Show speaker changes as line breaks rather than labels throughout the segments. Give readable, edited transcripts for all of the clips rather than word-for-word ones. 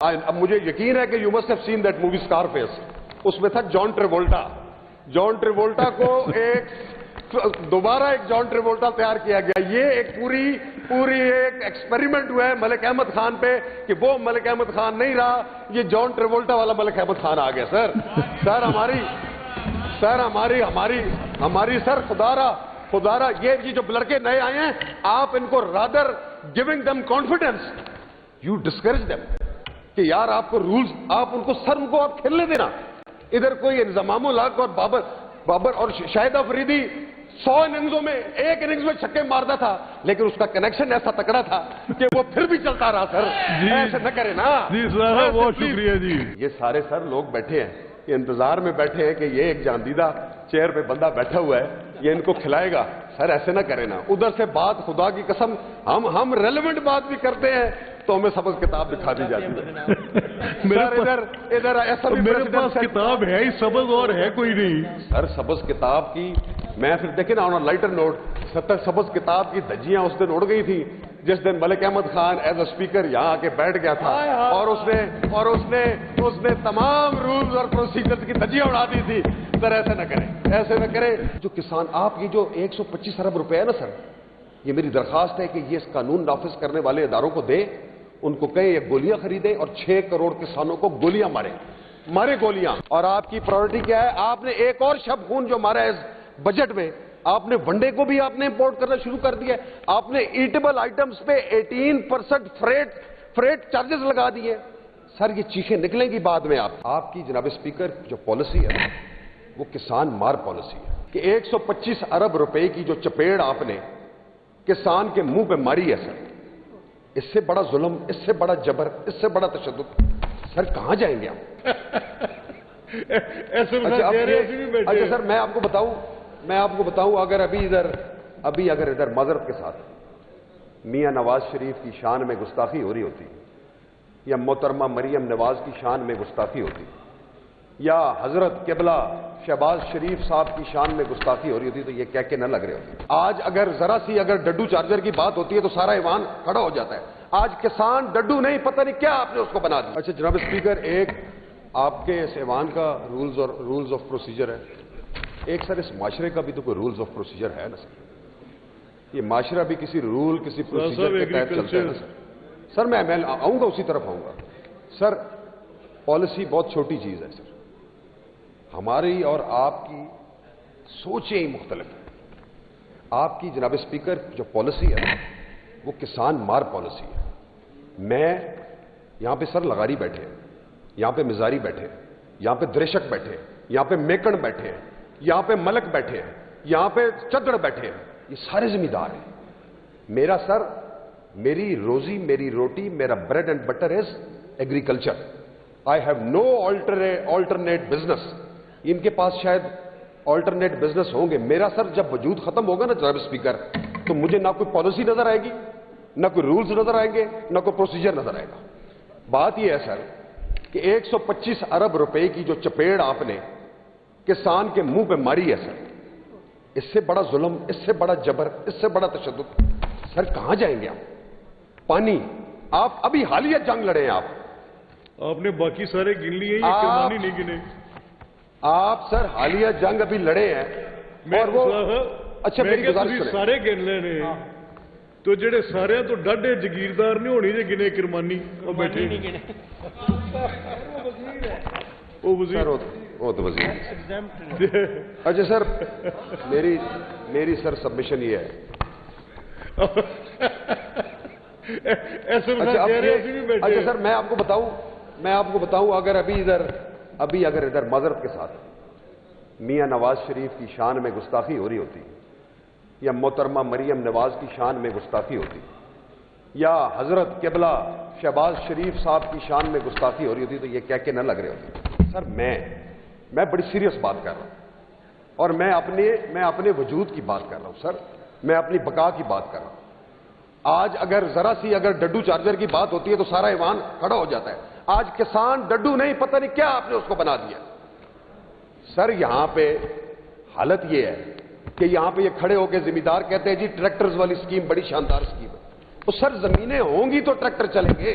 اب مجھے یقین ہے کہ you must have seen that movie Scarface. اس میں تھا جان ٹریولٹا. جان ٹریولٹا کو دوبارہ ایک جان ٹریولٹا تیار کیا گیا. یہ ایک پوری ایک ایکسپیریمنٹ ہوا ہے ملک احمد خان پہ کہ وہ ملک احمد خان نہیں رہا, یہ جان ٹریولٹا والا ملک احمد خان آ گیا. ہماری سر خدارا یہ جو لڑکے نئے آئے ہیں, آپ ان کو rather giving them confidence you discourage them کہ یار آپ کو رولز, آپ ان کو آپ کھیلنے دینا. ادھر کوئی انضمام الحق اور بابر اور شاہد افریدی 100 اننگزوں میں ایک اننگز میں چھکے مارتا تھا, لیکن اس کا کنیکشن ایسا تکڑا تھا کہ وہ پھر بھی چلتا رہا. سر ایسے نہ کرے نا.
جی سر, بہت شکریہ جی.
یہ سارے سر لوگ بیٹھے ہیں, یہ انتظار میں بیٹھے ہیں کہ یہ ایک جاندیدہ چیئر پہ بندہ بیٹھا ہوا ہے, یہ ان کو کھلائے گا. سر ایسے نہ کرے نا. ادھر سے بات خدا کی قسم ہم ریلیونٹ بات بھی کرتے ہیں تو ہمیں سبز کتاب دکھا دی جاتی ہے. ادھر ایسا بھی
میرے پاس کتاب ہے ہی سبز اور ہے کوئی نہیں.
سر سبز کتاب کی میں پھر دیکھیں نا آن لائٹر نوٹ, سبز کتاب کی دھجیاں اس دن اڑ گئی تھی جس دن Malik Ahmad Khan as a speaker یہاں آ کے بیٹھ گیا تھا, اور اس نے تمام رولز اور پروسیجرز کی دھجیاں اڑا دی تھی. سر ایسے نہ کرے. جو کسان آپ کی جو 125 ارب روپے ہے نا سر, یہ میری درخواست ہے کہ یہ اس قانون نافذ کرنے والے اداروں کو دے, ان کو کہیں یہ گولیاں خریدیں اور 6 کروڑ کسانوں کو گولیاں مارے گولیاں. اور آپ کی پرائورٹی کیا ہے؟ آپ نے ایک اور شب خون جو مارا ہے اس بجٹ میں, آپ نے ونڈے کو بھی آپ نے امپورٹ کرنا شروع کر دیا. آپ نے ایٹیبل آئٹمز پہ 18% فریٹ چارجز لگا دیے. سر یہ چیخیں نکلیں گی بعد میں. آپ کی جناب اسپیکر جو پالیسی ہے وہ کسان مار پالیسی ہے کہ 125 ارب روپے کی جو چپیڑ آپ نے کسان کے منہ پہ ماری ہے. سر اس سے بڑا ظلم, اس سے بڑا جبر, اس سے بڑا تشدد سر کہاں جائیں گے ہم؟ اچھا سر میں آپ کو بتاؤں اگر اگر ادھر معذرت کے ساتھ میاں نواز شریف کی شان میں گستاخی ہو رہی ہوتی, یا محترمہ مریم نواز کی شان میں گستاخی ہوتی, یا حضرت قبلہ شہباز شریف صاحب کی شان میں گستاخی ہو رہی ہوتی, تو یہ کہہ کے نہ لگ رہے ہوتے. آج اگر ذرا سی ڈڈو چارجر کی بات ہوتی ہے تو سارا ایوان کھڑا ہو جاتا ہے. آج کسان ڈڈو نہیں, پتہ نہیں کیا آپ نے اس کو بنا دیا. اچھا جناب اسپیکر, ایک آپ کے اس ایوان کا رولز آف پروسیجر ہے, ایک سر اس معاشرے کا بھی تو کوئی رولز آف پروسیجر ہے نا سر. یہ معاشرہ بھی کسی رول کسی پروسیجر کے تحت چلتا ہے نا سر. سر میں آؤں گا, اسی طرف آؤں گا. سر پالیسی بہت چھوٹی چیز ہے سر, ہماری اور آپ کی سوچیں ہی مختلف ہیں. آپ کی جناب اسپیکر جو پالیسی ہے وہ کسان مار پالیسی ہے. میں یہاں پہ سر لغاری بیٹھے ہیں, یہاں پہ مزاری بیٹھے ہیں, یہاں پہ درشک بیٹھے ہیں, یہاں پہ میکڑ بیٹھے ہیں, یہاں پہ ملک بیٹھے ہیں, یہاں پہ چدڑ بیٹھے ہیں, یہ سارے ذمہ دار ہیں. میرا سر, میری روزی, میری روٹی, میرا bread and butter is agriculture. I have no alternate business. ان کے پاس شاید آلٹرنیٹ بزنس ہوں گے. میرا سر جب وجود ختم ہوگا نا جناب اسپیکر, تو مجھے نہ کوئی پالیسی نظر آئے گی, نہ کوئی رولز نظر آئیں گے, نہ کوئی پروسیجر نظر آئے گا. بات یہ ہے سر کہ 125 ارب روپے کی جو چپیڑ آپ نے کسان کے منہ پہ ماری ہے سر, اس سے بڑا ظلم, اس سے بڑا جبر, اس سے بڑا تشدد سر کہاں جائیں گے ہم؟ پانی, آپ ابھی حالیہ جنگ لڑے ہیں. آپ
نے باقی سارے گن لیے, یہ کرمانی نہیں گنے.
آپ سر حالیہ جنگ ابھی لڑے ہیں, اور وہ اچھا میری گزارش سنیں.
سارے گن لینے تو جڑے سارے تو ڈاڈے جگیردار نہیں ہونی جے گنے کرمانی وہ بیٹھے نہیں گنے. وہ وزیر
وہ تو وزیر. اچھا سر میری سر سبمیشن یہ ہے. اچھا سر میں آپ کو بتاؤں اگر ادھر معذرت کے ساتھ میاں نواز شریف کی شان میں گستاخی ہو رہی ہوتی, یا محترمہ مریم نواز کی شان میں گستاخی ہوتی, یا حضرت قبلہ شہباز شریف صاحب کی شان میں گستاخی ہو رہی ہوتی, تو یہ کہہ کے نہ لگ رہے ہوتے. سر میں بڑی سیریس بات کر رہا ہوں, اور میں اپنے وجود کی بات کر رہا ہوں. سر میں اپنی بقا کی بات کر رہا ہوں. آج اگر ذرا سی ڈڈو چارجر کی بات ہوتی ہے تو سارا ایوان کھڑا ہو جاتا ہے. آج کسان ڈڈو نہیں, پتہ نہیں کیا آپ نے اس کو بنا دیا. سر یہاں پہ حالت یہ ہے کہ یہاں پہ یہ کھڑے ہو کے ذمہ دار کہتے ہیں جی ٹریکٹرز والی سکیم بڑی شاندار سکیم ہے. تو سر زمینیں ہوں گی تو ٹریکٹر چلیں گے.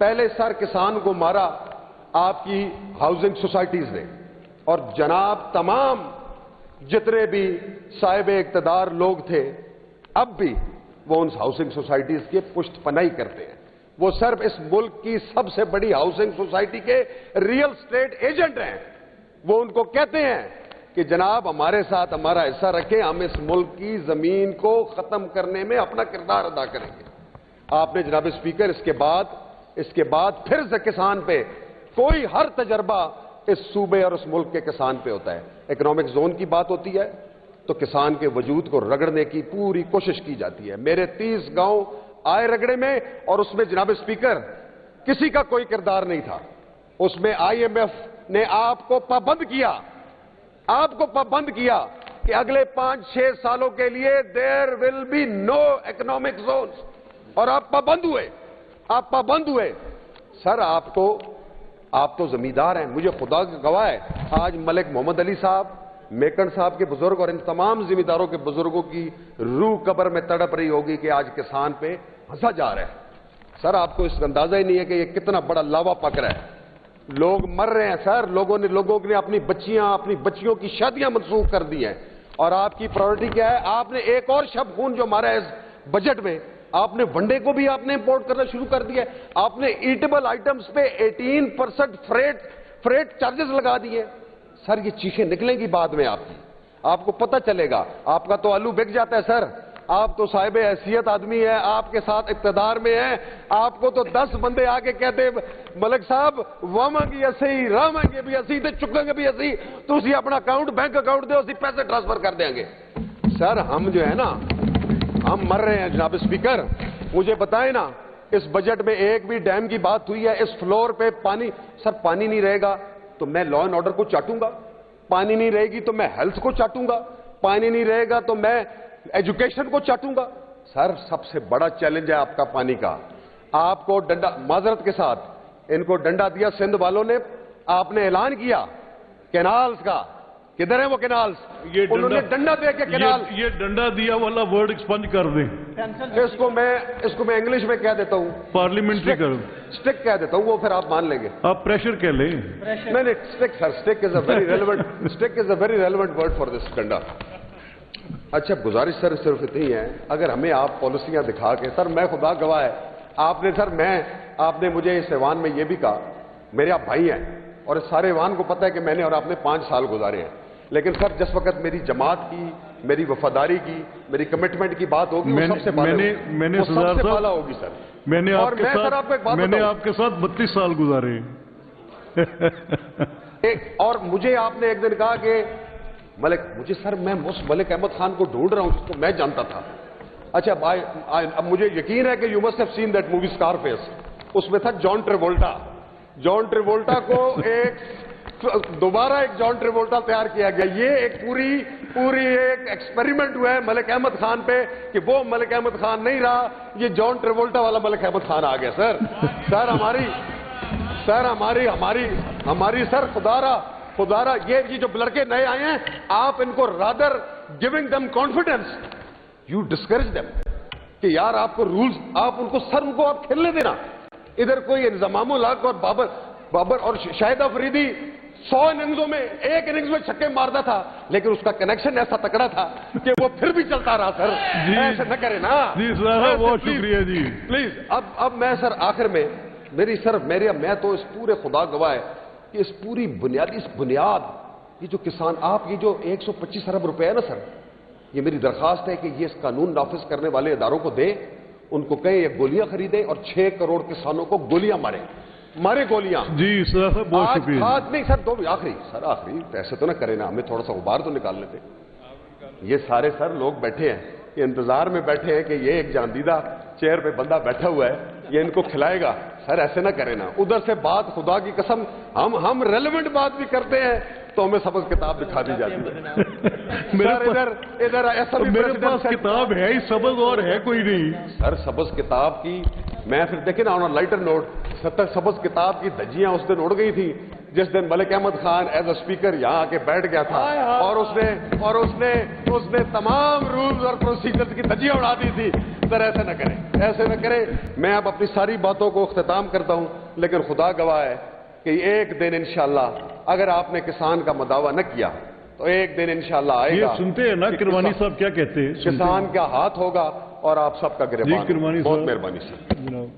پہلے سر کسان کو مارا آپ کی ہاؤسنگ سوسائٹیز نے، اور جناب تمام جتنے بھی صاحب اقتدار لوگ تھے اب بھی وہ ان ہاؤسنگ سوسائٹیز کی پشت پناہی کرتے ہیں. وہ صرف اس ملک کی سب سے بڑی ہاؤسنگ سوسائٹی کے ریئل اسٹیٹ ایجنٹ ہیں. وہ ان کو کہتے ہیں کہ جناب ہمارے ساتھ ہمارا حصہ رکھیں، ہم اس ملک کی زمین کو ختم کرنے میں اپنا کردار ادا کریں گے. آپ نے جناب اسپیکر اس کے بعد پھر سے کسان پہ کوئی ہر تجربہ اس صوبے اور اس ملک کے کسان پہ ہوتا ہے. اکنامک زون کی بات ہوتی ہے تو کسان کے وجود کو رگڑنے کی پوری کوشش کی جاتی ہے. میرے 30 گاؤں آئے رگڑے میں، اور اس میں جناب اسپیکر کسی کا کوئی کردار نہیں تھا. اس میں IMF نے آپ کو پابند کیا کہ اگلے 5-6 سالوں کے لیے there will be no economic zones, اور آپ پابند ہوئے. سر آپ تو زمیندار ہیں، مجھے خدا کا گواہ ہے آج ملک محمد علی صاحب، میکن صاحب کے بزرگ اور ان تمام زمینداروں کے بزرگوں کی روح قبر میں تڑپ رہی ہوگی کہ آج کسان پہ ہنسا جا رہا ہے. سر آپ کو اس کا اندازہ ہی نہیں ہے کہ یہ کتنا بڑا لاوا پک رہا ہے. لوگ مر رہے ہیں سر، لوگوں نے اپنی بچیوں کی شادیاں منسوخ کر دی ہیں. اور آپ کی پرائورٹی کیا ہے؟ آپ نے ایک اور شب خون جو مارا ہے اس بجٹ میں، آپ نے ونڈے کو بھی آپ نے امپورٹ کرنا شروع کر دیا ہے. آپ نے ایٹیبل آئٹمز پہ 18% فریٹ چارجز لگا دیے. سر یہ چیخیں نکلیں گی بعد میں آپ کو پتہ چلے گا. آپ کا تو آلو بک جاتا ہے سر، آپ تو صاحب حیثیت آدمی ہے، آپ کے ساتھ اقتدار میں ہیں. آپ کو تو 10 بندے آ کے کہتے ملک صاحب وامنگی اسی رامنگی بھی اسی تے چکیں بھی اسی، تو اسی اپنا بینک اکاؤنٹ دے اسی پیسے ٹرانسفر کر دیں گے. سر ہم جو ہے نا ہم مر رہے ہیں. جناب اسپیکر مجھے بتائیں نا، اس بجٹ میں ایک بھی ڈیم کی بات ہوئی ہے؟ اس فلور پہ پانی نہیں رہے گا تو میں لا اینڈ آرڈر کو چاٹوں گا، پانی نہیں رہے گی تو میں ہیلتھ کو چاٹوں گا، پانی نہیں رہے گا تو میں ایجوکیشن کو چاٹوں گا. سر سب سے بڑا چیلنج ہے آپ کا پانی کا. آپ کو ڈنڈا، معذرت کے ساتھ ان کو ڈنڈا دیا سندھ والوں نے. آپ نے اعلان کیا کینالز کا، کدھر ہیں وہ کینالز؟ انہوں نے ڈنڈا دے کے کینال،
یہ ڈنڈا دیا والا ورڈ ایکسپنج کر دیں.
اس کو میں انگلش میں کہہ دیتا ہوں،
پارلیمنٹری کر
سٹک کہہ دیتا ہوں، وہ پھر آپ مان لیں گے.
آپ پریشر کہہ لیں.
نہیں stick sir, stick is a very relevant word for this ڈنڈا. اچھا گزارش سر صرف اتنی ہے، اگر ہمیں آپ پالیسیاں دکھا کے، سر میں خدا گواہ ہے آپ نے مجھے اس ایوان میں یہ بھی کہا، میرے آپ بھائی ہیں اور اس سارے ایوان کو پتہ ہے کہ میں نے اور آپ نے 5 سال گزارے ہیں. لیکن سر جس وقت میری جماعت کی، میری وفاداری کی، میری کمٹمنٹ کی بات ہوگی وہ سب سے بالا ہوگی سر.
میں نے آپ کے ساتھ 32 سال گزارے.
اور مجھے آپ نے ایک دن کہا کہ میں اس ملک احمد خان کو ڈھونڈ رہا ہوں جس کو میں جانتا تھا. اچھا اب مجھے یقین ہے کہ you must have seen that movie Scarface. اس میں تھا جان ٹریولٹا کو دوبارہ ایک جان ٹریولٹا تیار کیا گیا. یہ ایک پوری ایک ایکسپیریمنٹ ہوا ہے ملک احمد خان پہ کہ وہ ملک احمد خان نہیں رہا، یہ جان ٹریولٹا والا ملک احمد خان آ گیا. ہماری سر خدارا یہ جو لڑکے نئے آئے ہیں، آپ ان کو rather giving them confidence you discourage them کہ یار آپ کو رولز، آپ ان کو آپ کھیلنے دینا. ادھر کوئی انضمام الحق اور بابر اور شاہد افریدی 100 اننگزوں میں ایک اننگز میں چھکے مارتا تھا، لیکن اس کا کنیکشن ایسا تکڑا تھا کہ وہ پھر بھی چلتا رہا. سر ایسے نہ کریں نا.
بہت شکریہ جی.
پلیز اب میں سر آخر میں میں تو اس پورے خدا گواہ ہے کہ اس پوری بنیاد یہ جو کسان، آپ یہ جو 125 ارب روپے ہے نا سر، یہ میری درخواست ہے کہ یہ اس قانون نافذ کرنے والے اداروں کو دیں، ان کو کہیں یہ گولیاں خریدیں اور 6 کروڑ کسانوں کو گولیاں مارے گولیاں.
جی سر بہت شکریہ.
نہیں سر آخری ایسے تو نہ کریں نا، ہمیں تھوڑا سا غبار تو نکالنے دیں. یہ سارے سر لوگ بیٹھے ہیں، یہ انتظار میں بیٹھے ہیں کہ یہ ایک جاندیدہ چیئر پہ بندہ بیٹھا ہوا ہے، یہ ان کو کھلائے گا. سر ایسے نہ کریں نا. ادھر سے بات خدا کی قسم ہم ریلیونٹ بات بھی کرتے ہیں تو ہمیں سبز کتاب دکھا دی جاتی ہے. ادھر ایسا
میرے پاس کتاب ہے ہی سبز اور ہے کوئی نہیں.
سر سبز کتاب کی میں پھر دیکھیں نا آن لائٹر نوٹ، سبز کتاب کی دھجیاں اس دن اڑ گئی تھی جس دن Malik Ahmad Khan as a speaker یہاں آ کے بیٹھ گیا تھا اور اس نے تمام رولز اور پروسیجرز کی دھجیاں اڑا دی تھی. ادھر ایسے نہ کریں، ایسے نہ کریں. میں اب اپنی ساری باتوں کو اختتام کرتا ہوں، لیکن خدا گواہ ہے کہ ایک دن انشاءاللہ اگر آپ نے کسان کا مداوع نہ کیا تو ایک دن انشاءاللہ آئے گا.
یہ سنتے ہیں نا کرمانی صاحب کیا کہتے ہیں؟
کسان کا ہاتھ ہوگا اور آپ سب کا گریبان.
کرمانی
بہت
صاحب.
مہربانی سر.
جناب